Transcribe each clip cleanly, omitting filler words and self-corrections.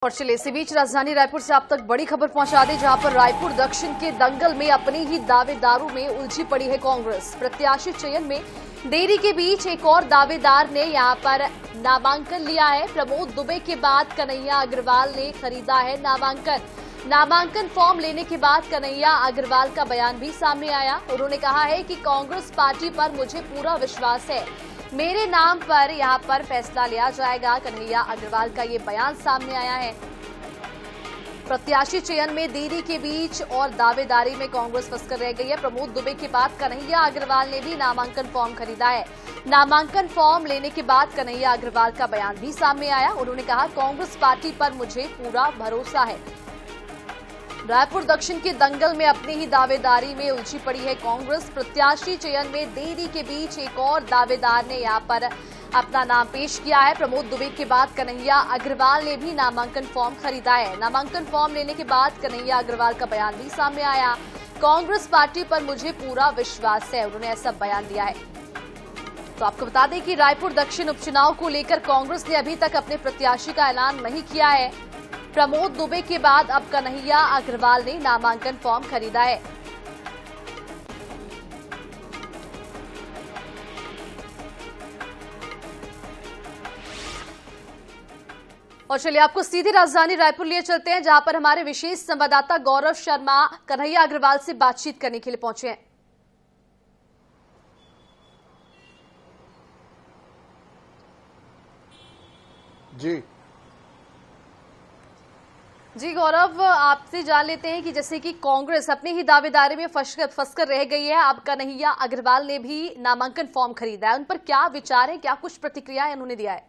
और चलिए इसी बीच राजधानी रायपुर से आप तक बड़ी खबर पहुंचा दी, जहां पर रायपुर दक्षिण के दंगल में अपने ही दावेदारों में उलझी पड़ी है कांग्रेस। प्रत्याशी चयन में देरी के बीच एक और दावेदार ने यहां पर नामांकन लिया है। प्रमोद दुबे के बाद कन्हैया अग्रवाल ने खरीदा है नामांकन फॉर्म लेने के बाद कन्हैया अग्रवाल का बयान भी सामने आया। उन्होंने कहा है कि कांग्रेस पार्टी पर मुझे पूरा विश्वास है, मेरे नाम पर यहां पर फैसला लिया जाएगा। कन्हैया अग्रवाल का ये बयान सामने आया है। प्रत्याशी चयन में देरी के बीच और दावेदारी में कांग्रेस फंसकर रह गई है। प्रमोद दुबे के बाद कन्हैया अग्रवाल ने भी नामांकन फॉर्म खरीदा है। नामांकन फॉर्म लेने के बाद कन्हैया अग्रवाल का बयान भी सामने आया। उन्होंने कहा, कांग्रेस पार्टी पर मुझे पूरा भरोसा है। रायपुर दक्षिण के दंगल में अपनी ही दावेदारी में उलझी पड़ी है कांग्रेस। प्रत्याशी चयन में देरी के बीच एक और दावेदार ने यहां पर अपना नाम पेश किया है। प्रमोद दुबे के बाद कन्हैया अग्रवाल ने भी नामांकन फॉर्म खरीदा है। नामांकन फॉर्म लेने के बाद कन्हैया अग्रवाल का बयान भी सामने आया। कांग्रेस पार्टी पर मुझे पूरा विश्वास है, उन्होंने ऐसा बयान दिया है। तो आपको बता दें कि रायपुर दक्षिण उपचुनाव को लेकर कांग्रेस ने अभी तक अपने प्रत्याशी का ऐलान नहीं किया है। प्रमोद दुबे के बाद अब कन्हैया अग्रवाल ने नामांकन फॉर्म खरीदा है। और चलिए आपको सीधी राजधानी रायपुर लिए चलते हैं, जहां पर हमारे विशेष संवाददाता गौरव शर्मा कन्हैया अग्रवाल से बातचीत करने के लिए पहुंचे हैं। जी गौरव, आपसे जान लेते हैं कि जैसे कि कांग्रेस अपनी ही दावेदारी में फंसकर रह गई है, अब कन्हैया अग्रवाल ने भी नामांकन फॉर्म खरीदा है। उन पर क्या विचार है, क्या कुछ प्रतिक्रियाएं उन्होंने दिया है?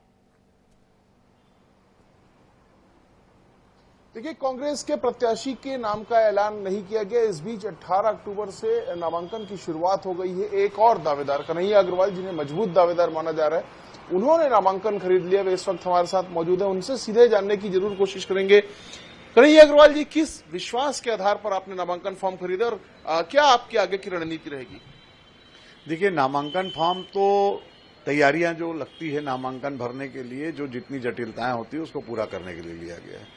देखिए, कांग्रेस के प्रत्याशी के नाम का ऐलान नहीं किया गया। इस बीच 18 अक्टूबर से नामांकन की शुरुआत हो गई है। एक और दावेदार कन्हैया अग्रवाल, जिन्हें मजबूत दावेदार माना जा रहा है, उन्होंने नामांकन खरीद लिया। वे इस वक्त हमारे साथ मौजूद है, उनसे सीधे जानने की जरूर कोशिश करेंगे। कन्हैया अग्रवाल जी, किस विश्वास के आधार पर आपने नामांकन फॉर्म खरीदा और क्या आपकी आगे की रणनीति रहेगी? देखिए, नामांकन फॉर्म तो तैयारियां जो लगती है नामांकन भरने के लिए, जो जितनी जटिलताएं होती है उसको पूरा करने के लिए लिया गया है।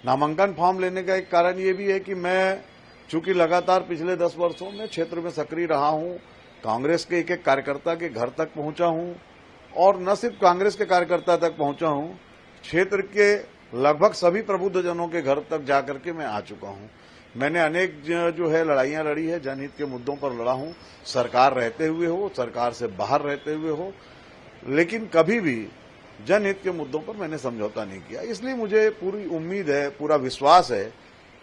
नामांकन फॉर्म लेने का एक कारण ये भी है कि मैं चूंकि लगातार पिछले 10 वर्षों में क्षेत्र में सक्रिय रहा हूं, कांग्रेस के एक एक कार्यकर्ता के घर तक पहुंचा हूं, और न सिर्फ कांग्रेस के कार्यकर्ता तक पहुंचा हूं, क्षेत्र के लगभग सभी प्रबुद्धजनों के घर तक जाकर के मैं आ चुका हूं। मैंने अनेक जो है लड़ाइयां लड़ी है, जनहित के मुद्दों पर लड़ा हूं, सरकार रहते हुए हो, सरकार से बाहर रहते हुए हो, लेकिन कभी भी जनहित के मुद्दों पर मैंने समझौता नहीं किया। इसलिए मुझे पूरी उम्मीद है, पूरा विश्वास है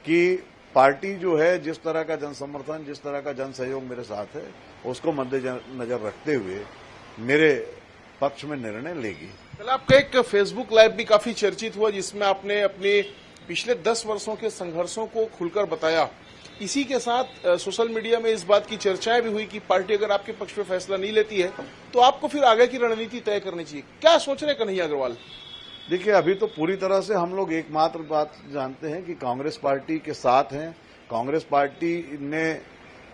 कि पार्टी जो है जिस तरह का जन समर्थन, जिस तरह का जन सहयोग मेरे साथ है, उसको मद्देनजर रखते हुए मेरे पक्ष में निर्णय लेगी। कल आपका एक फेसबुक लाइव भी काफी चर्चित हुआ, जिसमें आपने अपने पिछले 10 वर्षों के संघर्षों को खुलकर बताया। इसी के साथ सोशल मीडिया में इस बात की चर्चाएं भी हुई कि पार्टी अगर आपके पक्ष में फैसला नहीं लेती है तो आपको फिर आगे की रणनीति तय करनी चाहिए। क्या सोच रहे कन्हैया अग्रवाल? देखिए, अभी तो पूरी तरह से हम लोग एकमात्र बात जानते हैं कि कांग्रेस पार्टी के साथ हैं। कांग्रेस पार्टी ने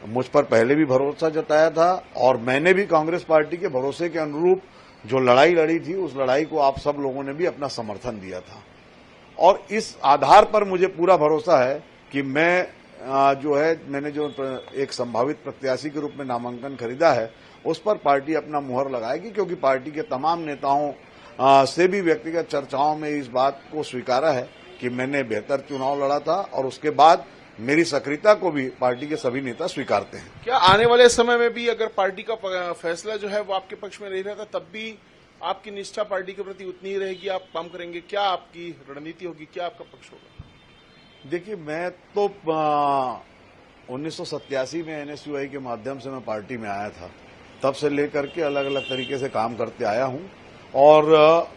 मुझ पर पहले भी भरोसा जताया था, और मैंने भी कांग्रेस पार्टी के भरोसे के अनुरूप जो लड़ाई लड़ी थी, उस लड़ाई को आप सब लोगों ने भी अपना समर्थन दिया था। और इस आधार पर मुझे पूरा भरोसा है कि मैंने जो एक संभावित प्रत्याशी के रूप में नामांकन खरीदा है, उस पर पार्टी अपना मुहर लगाएगी, क्योंकि पार्टी के तमाम नेताओं से भी व्यक्तिगत चर्चाओं में इस बात को स्वीकारा है कि मैंने बेहतर चुनाव लड़ा था, और उसके बाद मेरी सक्रियता को भी पार्टी के सभी नेता स्वीकारते हैं। क्या आने वाले समय में भी अगर पार्टी का फैसला जो है वो आपके पक्ष में नहीं रहता, तब भी आपकी निष्ठा पार्टी के प्रति उतनी ही रहेगी, आप काम करेंगे? क्या आपकी रणनीति होगी, क्या आपका पक्ष होगा? देखिए, मैं तो 1987 में एनएसयूआई के माध्यम से मैं पार्टी में आया था। तब से लेकर के अलग अलग तरीके से काम करते आया हूं, और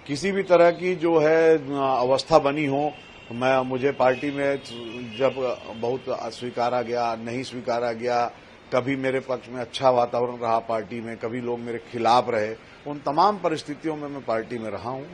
किसी भी तरह की जो है अवस्था बनी हो, मुझे पार्टी में जब बहुत स्वीकारा गया, नहीं स्वीकारा गया, कभी मेरे पक्ष में अच्छा वातावरण रहा पार्टी में, कभी लोग मेरे खिलाफ रहे, उन तमाम परिस्थितियों में मैं पार्टी में रहा हूं,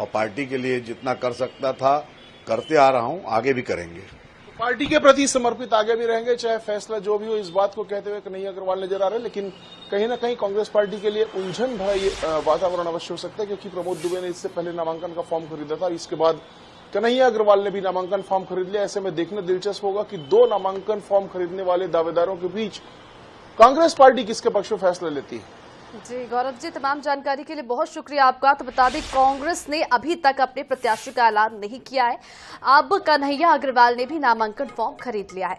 और पार्टी के लिए जितना कर सकता था करते आ रहा हूं, आगे भी करेंगे। तो पार्टी के प्रति समर्पित आगे भी रहेंगे, चाहे फैसला जो भी हो। इस बात को कहते हुए कन्हैया अग्रवाल नजर आ रहे हैं, लेकिन कहीं ना कहीं कांग्रेस पार्टी के लिए उलझन भरा वातावरण अवश्य हो सकता है, क्योंकि प्रमोद दुबे ने इससे पहले नामांकन का फॉर्म खरीदा था, इसके बाद कन्हैया अग्रवाल ने भी नामांकन फॉर्म खरीद लिया। ऐसे में देखना दिलचस्प होगा कि दो नामांकन फॉर्म खरीदने वाले दावेदारों के बीच कांग्रेस पार्टी किसके पक्ष में फैसला लेती है। जी गौरव जी, तमाम जानकारी के लिए बहुत शुक्रिया आपका। तो बता दें, कांग्रेस ने अभी तक अपने प्रत्याशी का ऐलान नहीं किया है। अब कन्हैया अग्रवाल ने भी नामांकन फॉर्म खरीद लिया है।